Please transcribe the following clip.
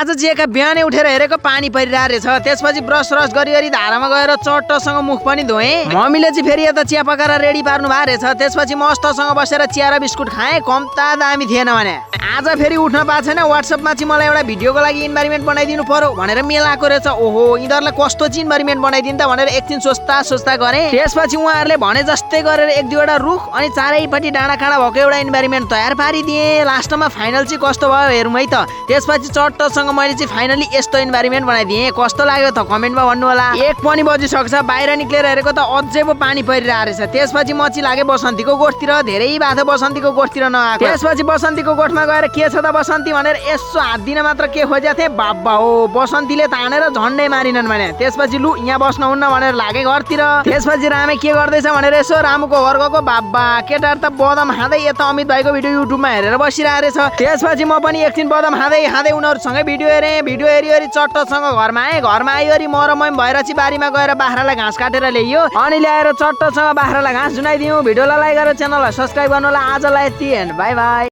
आज जेका बिहानै उठेर हेरेको पानी परिरहेको रहेछ। त्यसपछि ब्रस रस गरी धारामा गएर चट्टसँग मुख पनि धोएँ। मम्मीले चाहिँ फेरि यता चिया पकाएर रेडी पार्नु भएको रहेछ। त्यसपछि मस्तसँग बसेर चिया र बिस्कुट खाएँ। कम्ता दामी थिएन भने आज फेरि उठ्न पाएको छैन। व्हाट्सएपमा चाहिँ मलाई एउटा भिडियोको लागि इन्भाइरोमेन्ट बनाइदिनु पर्यो भनेर मेल आएको रहेछ। ओहो यिनीहरूलाई कस्तो चाहिँ इन्भाइरोमेन्ट बनाइदिनु त भनेर एकछिन सोच्दा गरेँ। त्यसपछि उहाँहरूले भने जस्तै गरेर एक दुईवटा रुख अनि चारैपट्टि डाँडा काँडा भएको एउटा इन्भाइरोमेन्ट तयार पारिदिएँ। लास्टमा फाइनल चाहिँ कस्तो भयो हेरौँ है त। त्यसपछि चट्टसँग मैले चाहिँ फाइनली यस्तो इन्भाइरोमेन्ट बनाइदिएँ। कस्तो लाग्यो त कमेन्टमा भन्नु होला। 1 पनि बजिसक्छ। बाहिर निक्लेर हेरेको त अझै पो पानी परिरहेको रहेछ। त्यसपछि म चाहिँ लागेँ बसन्तीको गोठतिर। धेरै बाथो बसन्तीको गोठतिर नआएको। त्यसपछि बसन्तीको गोठमा गएर के छ त बसन्ती भनेर यसो हात दिन मात्र के खोजेको थिएँ। बाबा हो बसन्तीले तानेर झन्डै मारिनन् भने। त्यसपछि लु यहाँ बस्नुहुन्न भनेर लागे घरतिर। त्यसपछि रामे के गर्दैछ भनेर यसो रामुको घर गएको। बाबा केटाहरू त बदाम खाँदै यता अमित भाइको भिडियो युट्युबमा हेरेर बसिरहेको रहेछ। त्यसपछि म पनि एकछिन बदाम खाँदै उनीहरूसँगै भिडियो हेरेँ। भिडियो हेरी चट्टसँग घरमा आएँ। घरमा आइवरी मरम भएर चाहिँ बारीमा गएर बाख्रालाई घाँस काटेर ल्याइयो अनि ल्याएर चट्टसँग बाख्रालाई घाँस जुनाइदिउँ। भिडियोलाई लाइक गरेर च्यानललाई सब्सक्राइब गर्नु होला। आजलाई यति एन्ड बाई बाई।